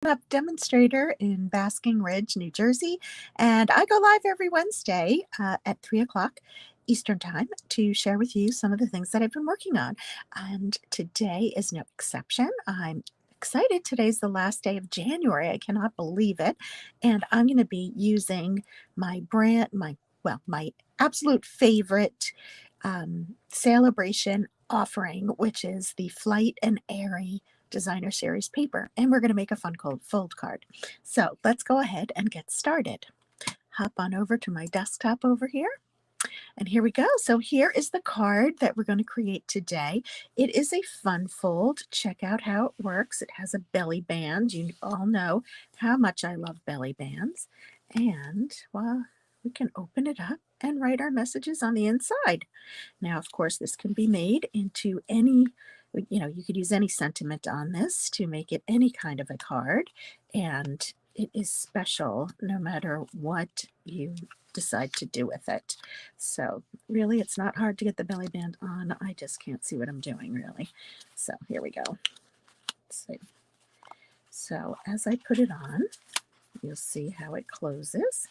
Up demonstrator in Basking Ridge, New Jersey, and I go live every Wednesday at 3 o'clock Eastern Time to share with you some of the things that I've been working on. And today is no exception. I'm excited. Today's the last day of January. I cannot believe it. And I'm going to be using my absolute favorite celebration offering, which is the Flight and Airy designer series paper, and we're going to make a fun cold fold card. So let's go ahead and get started. Hop on over to my desktop over here, and here we go. So here is the card that we're going to create today. It is a fun fold. Check out how it works. It has a belly band. You all know how much I love belly bands. And well, we can open it up and write our messages on the inside. Now, of course, this can be made into any, you could use any sentiment on this to make it any kind of a card, and it is special no matter what you decide to do with it. So really, it's not hard to get the belly band on. I just can't see what I'm doing, really. So here we go. Let's see. So as I put it on, you'll see how it closes.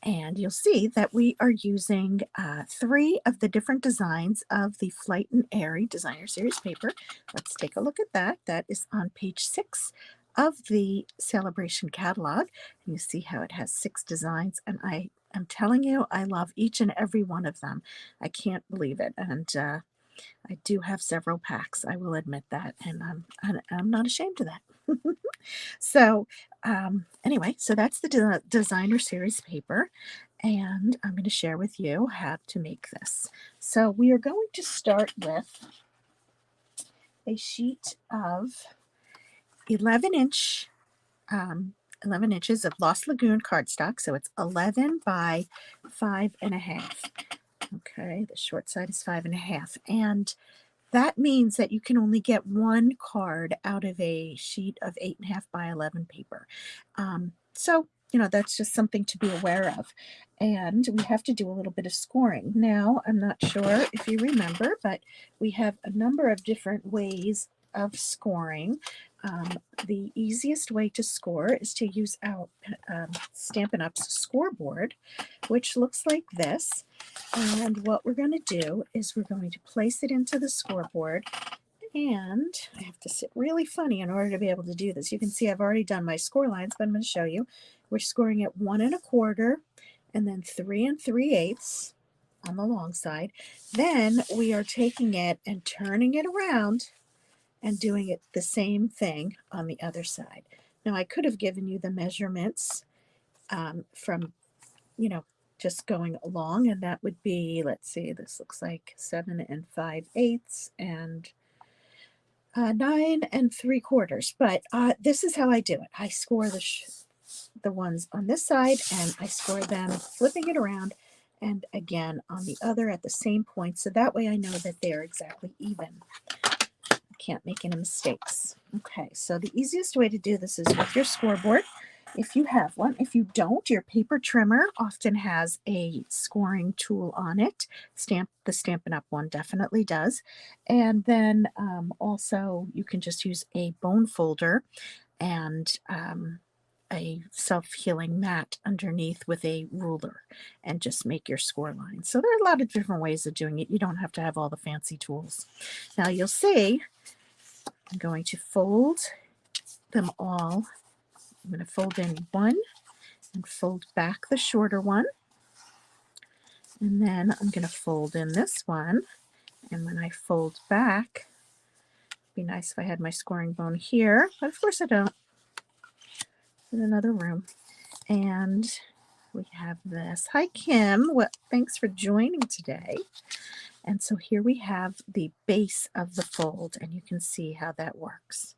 And you'll see that we are using 3 of the different designs of the Flight and Airy designer series paper. Let's take a look at that. That is on page 6 of the celebration catalog. And you see how it has 6 designs. And I am telling you, I love each and every one of them. I can't believe it. And I do have several packs, I will admit that. And I'm not ashamed of that. So anyway, so that's the designer series paper, and I'm going to share with you how to make this. So we are going to start with a sheet of 11 inch 11 inches of Lost Lagoon cardstock. So it's 11 by 5.5. Okay, the short side is 5.5, and that means that you can only get 1 card out of a sheet of 8.5 by 11 paper. So, that's just something to be aware of. And we have to do a little bit of scoring. Now, I'm not sure if you remember, but we have a number of different ways of scoring. The easiest way to score is to use our Stampin' Up's scoreboard, which looks like this. And what we're going to do is we're going to place it into the scoreboard, and I have to sit really funny in order to be able to do this. You can see I've already done my score lines, but I'm going to show you. We're scoring at 1 1/4 and then 3 3/8 on the long side. Then we are taking it and turning it around and doing it the same thing on the other side. Now, I could have given you the measurements from, just going along, and that would be, let's see, this looks like 7 5/8 and 9 3/4. But this is how I do it. I score the ones on this side, and I score them flipping it around and again on the other at the same point. So that way I know that they're exactly even. I can't make any mistakes. Okay, so the easiest way to do this is with your scoreboard, if you have one. If you don't, your paper trimmer often has a scoring tool on it. The Stampin' Up! One definitely does. And then also you can just use a bone folder and a self-healing mat underneath with a ruler and just make your score line. So there are a lot of different ways of doing it. You don't have to have all the fancy tools. Now you'll see I'm going to fold them all. I'm going to fold in one and fold back the shorter one. And then I'm going to fold in this one. And when I fold back, it'd be nice if I had my scoring bone here, but of course I don't. In another room. And we have this. Hi, Kim. Thanks for joining today. And so here we have the base of the fold, and you can see how that works.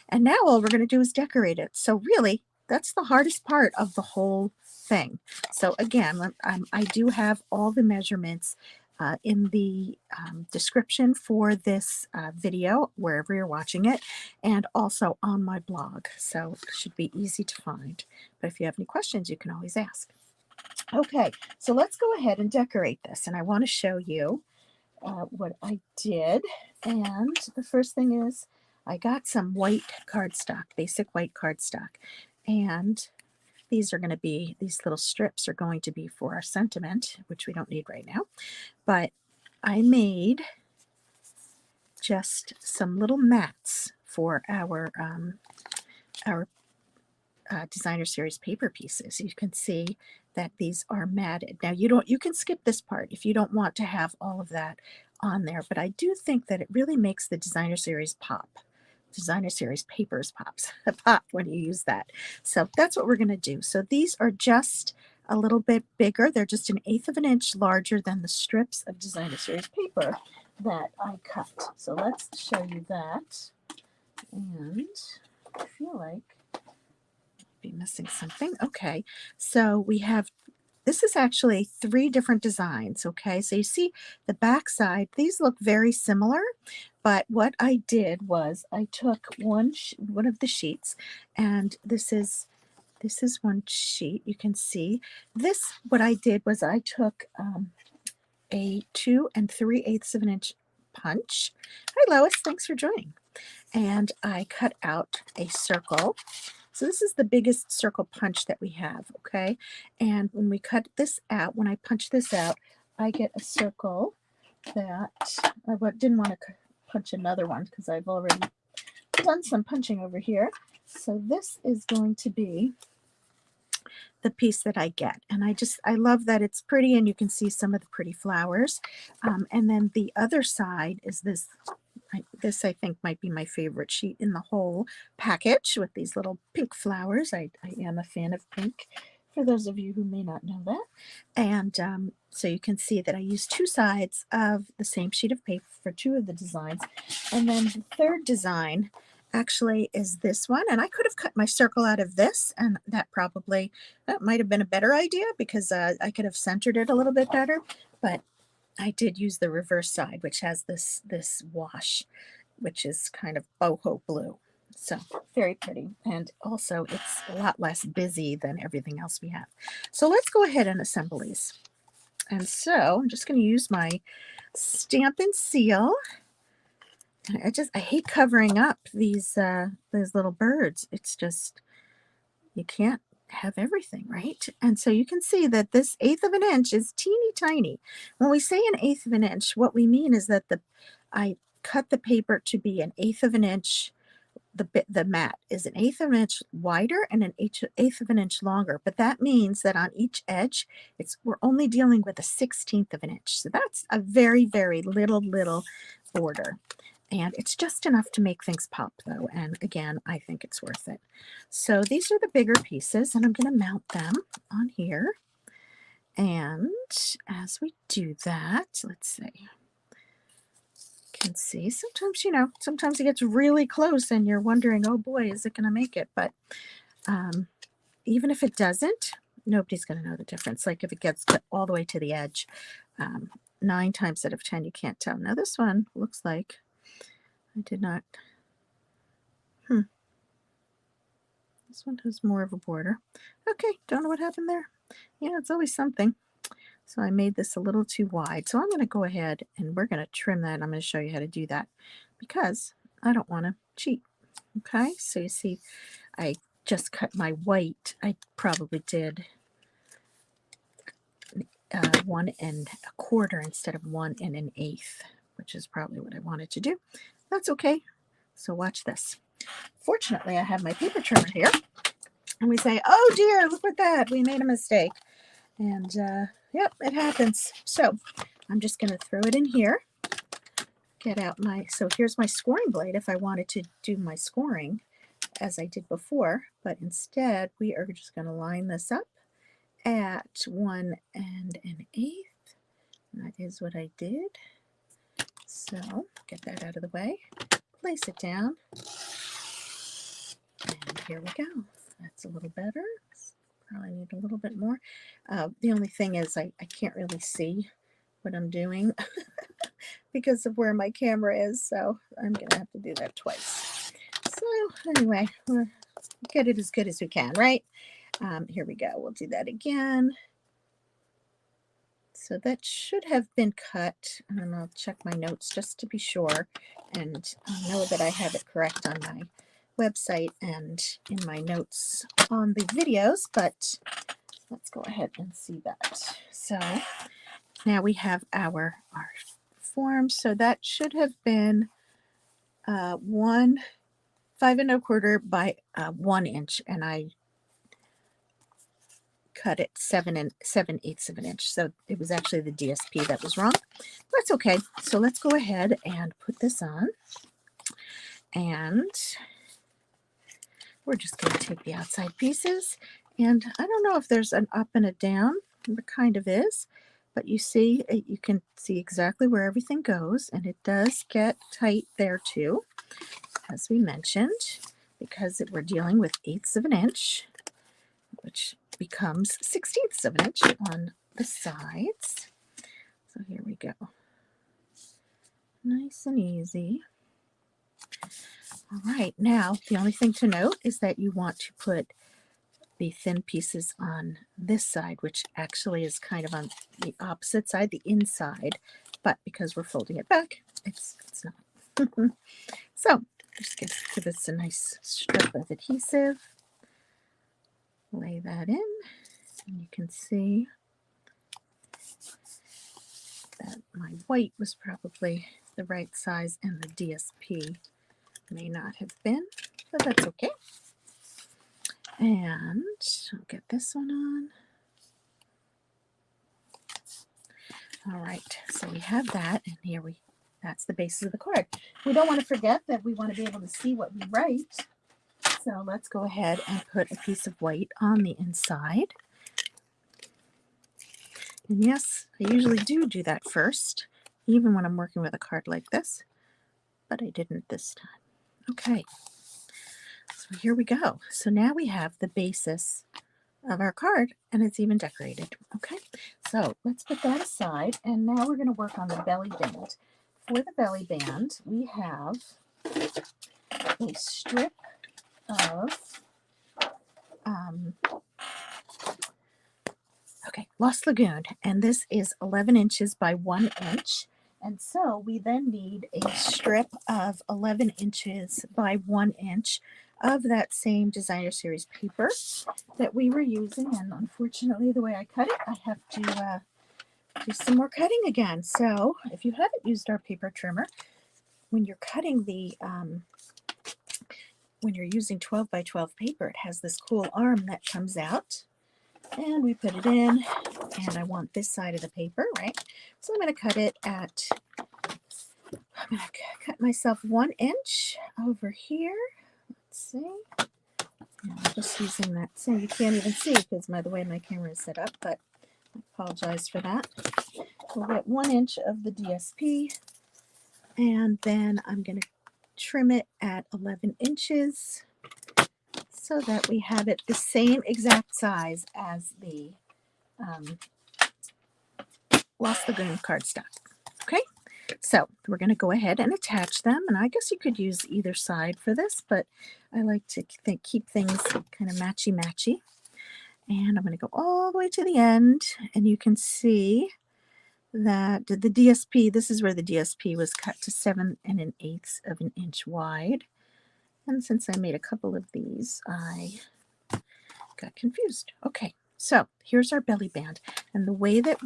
And now all we're going to do is decorate it. So really, that's the hardest part of the whole thing. So again, I do have all the measurements in the description for this video, wherever you're watching it, and also on my blog. So it should be easy to find. But if you have any questions, you can always ask. Okay, so let's go ahead and decorate this. And I want to show you what I did. And the first thing is I got some white cardstock, basic white cardstock, and these little strips are going to be for our sentiment, which we don't need right now. But I made just some little mats for our designer series paper pieces. You can see that these are matted. Now you can skip this part if you don't want to have all of that on there, but I do think that it really makes the designer series pop. Designer series papers pop when you use that. So that's what we're going to do. So these are just a little bit bigger. They're just 1/8 of an inch larger than the strips of designer series paper that I cut. So let's show you that. And I feel like be missing something. Okay, so we have, this is actually 3 different designs. Okay, so you see the back side, these look very similar, but what I did was I took one of the sheets, and this is one sheet. You can see this. What I did was I took a 2 3/8 of an inch punch. Hi Lois, thanks for joining. And I cut out a circle. So this is the biggest circle punch that we have, okay? And when we cut this out, when I punch this out, I get a circle that I didn't want to punch another one because I've already done some punching over here. So this is going to be the piece that I get. And I love that it's pretty, and you can see some of the pretty flowers. And then the other side is this. This I think might be my favorite sheet in the whole package, with these little pink flowers. I am a fan of pink, for those of you who may not know that. And so you can see that I use 2 sides of the same sheet of paper for 2 of the designs. And then the third design actually is this one. And I could have cut my circle out of this, and that might have been a better idea, because I could have centered it a little bit better. But I did use the reverse side, which has this wash, which is kind of boho blue. So very pretty. And also it's a lot less busy than everything else we have. So let's go ahead and assemble these. And so I'm just going to use my Stampin' Seal. I hate covering up these little birds. It's just, you can't have everything, right? And so you can see that this 1/8 of an inch is teeny tiny. When we say 1/8 of an inch, what we mean is that I cut the paper to be 1/8 of an inch. The mat is 1/8 of an inch wider and 1/8 of an inch longer, but that means that on each edge, we're only dealing with 1/16 of an inch. So that's a very, very little border. And it's just enough to make things pop, though. And again, I think it's worth it. So these are the bigger pieces, and I'm going to mount them on here. And as we do that, let's see. You can see sometimes it gets really close and you're wondering, oh boy, is it going to make it? But even if it doesn't, nobody's going to know the difference. Like if it gets all the way to the edge, 9 times out of 10, you can't tell. Now this one looks like I did not. This one has more of a border. Okay, don't know what happened there. Yeah, it's always something. So I made this a little too wide. So I'm going to go ahead and we're going to trim that. I'm going to show you how to do that because I don't want to cheat. Okay, so you see, I just cut my white. I probably did 1 1/4 instead of 1 1/8, which is probably what I wanted to do. That's okay. So watch this. Fortunately, I have my paper trimmer here. And we say, oh dear, look at that. We made a mistake. And yep, it happens. So I'm just going to throw it in here. Get out so here's my scoring blade if I wanted to do my scoring as I did before. But instead, we are just going to line this up at 1 1/8. That is what I did. So get that out of the way. Place it down. And here we go. That's a little better. Probably need a little bit more. The only thing is I can't really see what I'm doing because of where my camera is. So I'm going to have to do that twice. So anyway, we'll get it as good as we can, right? Here we go. We'll do that again. So that should have been cut, and I'll check my notes just to be sure, and I'll know that I have it correct on my website and in my notes on the videos, but let's go ahead and see that. So now we have our form. So that should have been 5 1/4 by 1 inch, and I cut it 7/8 of an inch. So it was actually the DSP that was wrong. That's okay. So let's go ahead and put this on, and we're just going to take the outside pieces, and I don't know if there's an up and a down. There kind of is, but you see, you can see exactly where everything goes, and it does get tight there too, as we mentioned, because we're dealing with 1/8 of an inch, which becomes 1/16 of an inch on the sides. So here we go. Nice and easy. All right, now the only thing to note is that you want to put the thin pieces on this side, which actually is kind of on the opposite side, the inside, but because we're folding it back, it's not. So just give this a nice strip of adhesive, lay that in, and you can see that my white was probably the right size and the DSP may not have been, but that's okay. And I'll get this one on. All right, so we have that, and that's the basis of the card. We don't want to forget that we want to be able to see what we write. So let's go ahead and put a piece of white on the inside. And yes, I usually do that first, even when I'm working with a card like this, but I didn't this time. Okay, so here we go. So now we have the basis of our card, and it's even decorated. Okay, so let's put that aside, and now we're going to work on the belly band. For the belly band, we have a strip of Lost Lagoon, and this is 11 inches by 1 inch, and so we then need a strip of 11 inches by 1 inch of that same designer series paper that we were using, and unfortunately the way I cut it, I have to do some more cutting again. So if you haven't used our paper trimmer, when you're cutting when you're using 12 by 12 paper, it has this cool arm that comes out, and we put it in, and I want this side of the paper, right? So I'm going to cut it I'm going to cut myself 1 inch over here. Let's see. I'm just using that. So you can't even see because the way my camera is set up, but I apologize for that. We'll get 1 inch of the DSP, and then I'm going to trim it at 11 inches so that we have it the same exact size as the Lost Lagoon cardstock. Okay, so we're going to go ahead and attach them, and I guess you could use either side for this, but I like to keep things kind of matchy-matchy. And I'm going to go all the way to the end, and you can see that the DSP, this is where the DSP was cut to 7 1/8 of an inch wide. And since I made a couple of these, I got confused. Okay, so here's our belly band. And the way that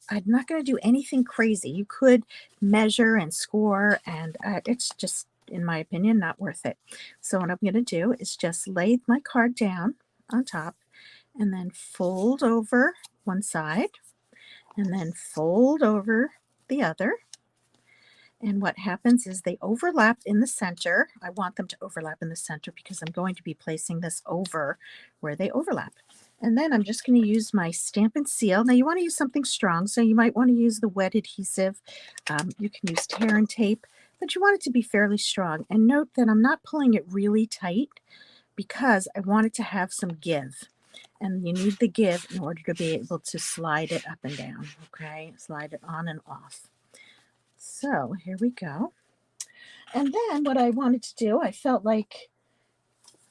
I'm not going to do anything crazy. You could measure and score, and it's just, in my opinion, not worth it. So what I'm going to do is just lay my card down on top, and then fold over one side, and then fold over the other. And what happens is they overlap in the center. I want them to overlap in the center because I'm going to be placing this over where they overlap. And then I'm just going to use my Stamp and Seal. Now you want to use something strong, so you might want to use the wet adhesive. You can use tear and tape, but you want it to be fairly strong. And note that I'm not pulling it really tight because I want it to have some give. And you need the give in order to be able to slide it up and down, okay? Slide it on and off. So here we go. And then what I wanted to do, I felt like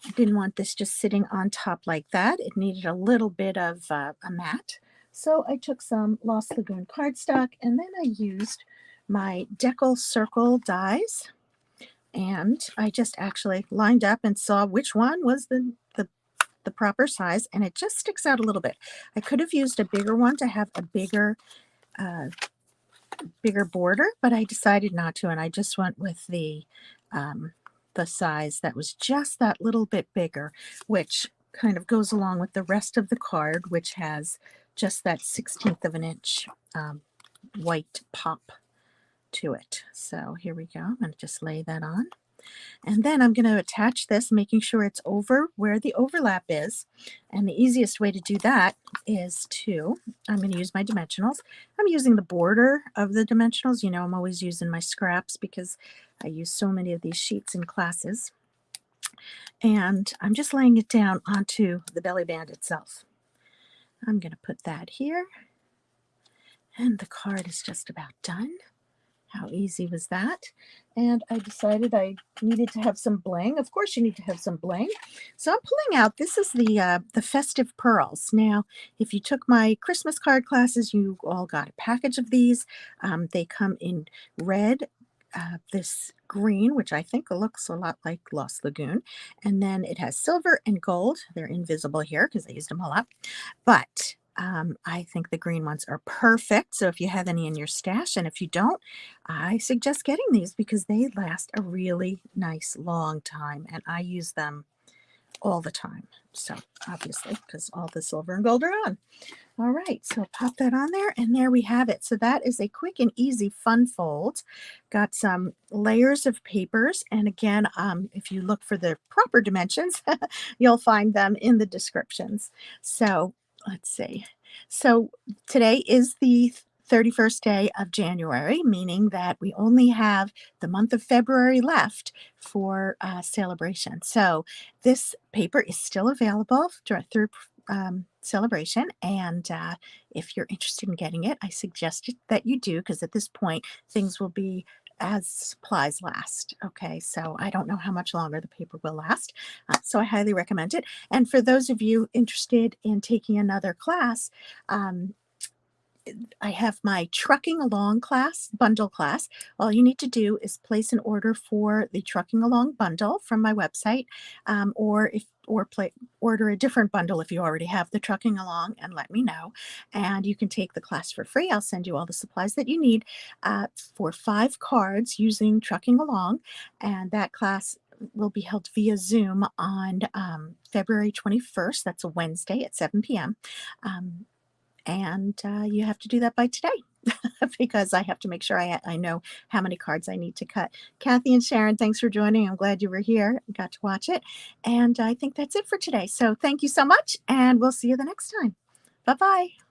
I didn't want this just sitting on top like that. It needed a little bit of a mat. So I took some Lost Lagoon cardstock, and then I used my Decal Circle dies, and I just actually lined up and saw which one was the proper size, and it just sticks out a little bit. I could have used a bigger one to have a uh, bigger border, but I decided not to, and I just went with the size that was just that little bit bigger, which kind of goes along with the rest of the card, which has just that 1/16 of an inch white pop to it. So here we go. I'm going to just lay that on. And then I'm going to attach this, making sure it's over where the overlap is. And the easiest way to do that is I'm going to use my dimensionals. I'm using the border of the dimensionals. You know, I'm always using my scraps because I use so many of these sheets in classes. And I'm just laying it down onto the belly band itself. I'm going to put that here. And the card is just about done. How easy was that? And I decided I needed to have some bling. Of course, you need to have some bling. So I'm pulling out, this is the festive pearls. Now, if you took my Christmas card classes, you all got a package of these. They come in red, this green, which I think looks a lot like Lost Lagoon. And then it has silver and gold. They're invisible here because I used them all up. But I think the green ones are perfect. So if you have any in your stash, and if you don't, I suggest getting these because they last a really nice long time, and I use them all the time. So obviously, because all the silver and gold are on. All right, so pop that on there, and there we have it. So that is a quick and easy fun fold. Got some layers of papers, and again, if you look for the proper dimensions, you'll find them in the descriptions. So let's see. So today is the 31st day of January, meaning that we only have the month of February left for celebration. So this paper is still available through celebration, and if you're interested in getting it, I suggest that you do, because at this point things will be as supplies last. Okay, so I don't know how much longer the paper will last, so I highly recommend it. And for those of you interested in taking another class, I have my Trucking Along class, bundle class. All you need to do is place an order for the Trucking Along bundle from my website, order a different bundle if you already have the Trucking Along, and let me know. And you can take the class for free. I'll send you all the supplies that you need for 5 cards using Trucking Along, and that class will be held via Zoom on February 21st. That's a Wednesday at 7 p.m. And you have to do that by today because I have to make sure I know how many cards I need to cut. Kathy and Sharon, thanks for joining. I'm glad you were here and got to watch it. And I think that's it for today. So thank you so much, and we'll see you the next time. Bye-bye.